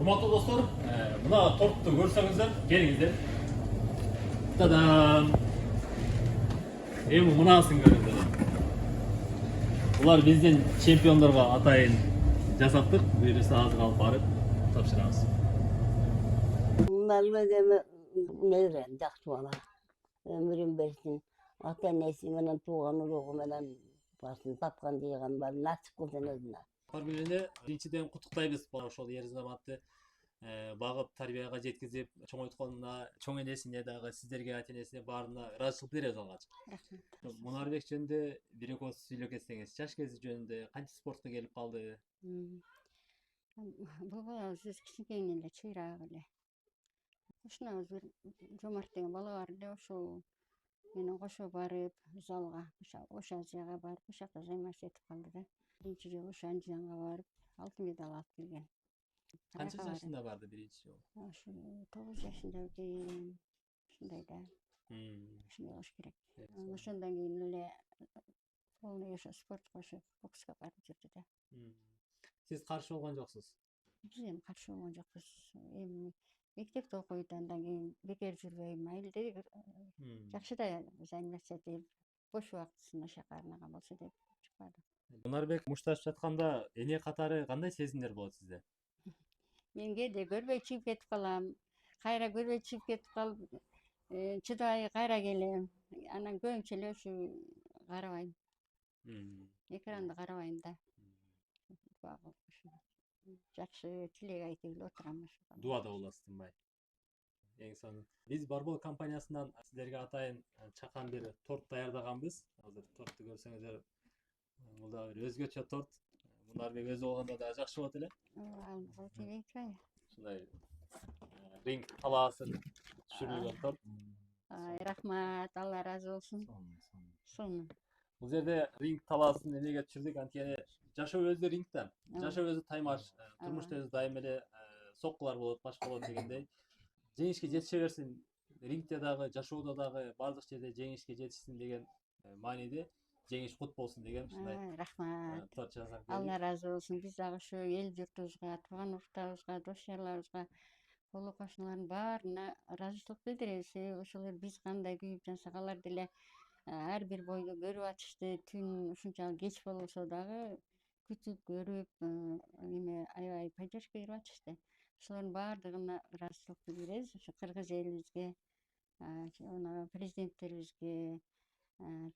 Урматтуу достор, мына тортты көрсөңүздөр, келиңиздер. Тадам! Эми мынасын көрүңүздөр. Булар биздин чемпиондорго атайын жасаптык. Буюрса азыр алып барып тапшырабыз. Мейрем жакшы бала. Өмүрүн берсин. Ата энеси менен тууган уругу менен барсын тапкан жыйган бар насип кылсын өзүнө. Бар менен биринчиден куттуктайбыз ошол ер азаматты багып тарбияга жеткизип чоңойтконуна, чоң энесине дагы, сиздерге ата энесине баарына ыраазычылык беребиз алгач. Рахмат. Мунарбек жөнүндө бир экөөбүз сүйлөп кетсеңиз, жаш кези жөнүндө кантип спортко келип калды? Бул балабыз кичинекейинен эле чыйраак эле. Ушунабыз бир Жомарт деген бала бар эле, ошол менен кошо барып залга, Ош Азияга барып, ошол жакта заниматься этип калды да. Биринчи жолу ошо Анжанга барып, алтын медаль алып келген. Канча жашында барды биринчи жолу? Ошо 9 жашында экен, ушундай да. Ушундай болуш керек. Ошондон кийин эле полный ошо спортко, ошо бокска барып жүрдү да. Сиз каршы болгон жоксуз? Биз эми каршы болгон жокпуз. Эми мектепте окуйт, андан кийин бекер жүрбөй, майылды жакшы да заниматься этип, бош убактысын ошо жака арнаган болсо деп чыкпадык. Мунарбек мушташып жатканда эне катары кандай сезимдер болот сизде? Мен кээде көрбөй чыгып кетип калам, кайра көрбөй чыгып кетип калып, чыдабай кайра келем. Анан көбүнчө эле ушу карабайм. Экранды карабайм да. Жакшы тилек айтып эле отурам ошо. Дуа да болосуз тынбай. Эң сонун. Биз Барбол компаниясынан сиздерге атайын чакан бир торт даярдаганбыз. Азыр тортты көрсөңүздөр, бул да бир өзгөчө торт. Мунарбек өзү болгондо да жакшы болот эле. Ушундай ринг талаасын түшүрүлгөн торт. Рахмат, Алла ыраазы болсун. Сонун. Бул жерде ринг талаасын эмнеге түшүрдүк? Анткени жашоо өзү рингден, жашоо өзү таймаш, турмушта өзү дайым эле соккулар болот, башка болот дегендей. Жеңишке жетише берсин, рингде дагы, жашоодо дагы бардык жерде жеңишке жетишсин деген мааниде, жеңиш кут болсун деген ушундай Рахмат. торт жасап Алла келдик. ыраазы болсун. Биз дагы ушу эл журтубузга, тууган уруктарыбызга, дос жарларыбызга, коло кошуналардын баарына ыраазычылык билдиребиз. Ошол эле биз кандай күйүп жансак, алар деле ар бир бойду көрүп атышты. Түн ушунчалык кеч болсо дагы күтүп көрүп, эме аябай поддержка берип атышты. Ошолордун баардыгына ыраазычылык билдиребиз. Ошо кыргыз элибизге, президенттерибизге,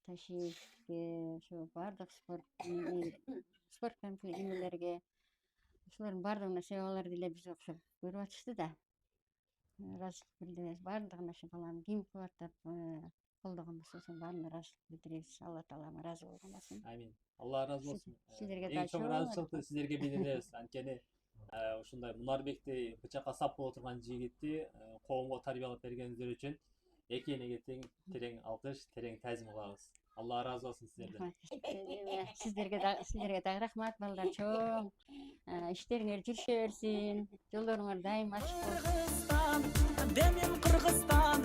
Ташиевке, ошо баардык спорт эмелерге, ошолордун баардыгына себеп алар деле бизге окшоп көрүп атышты да. Ыраазычылык билдиребиз. Баардыгына ошо баланы ким кубаттап колдогон болсо, ошонун баарына ыраазычылык билдиребиз. Алла таалам ыраазы болгон болсун. Амин. Алла ыраазы болсун. Сиздерге Эң чоң ыраазычылыкты сиздерге билдиребиз. Анткени ушундай Мунарбекти бычакка сап боло турган жигитти коомго тарбиялап бергениңиздер үчүн эки энеге терең алкыш, терең таазим кылабыз. Алла ыраазы болсун сиздерден. Сиздерге дагы рахмат, балдар чоң. Иштериңер жүрүшө берсин. Жолдоруңар дайым ачык болсун. Кыргызстан,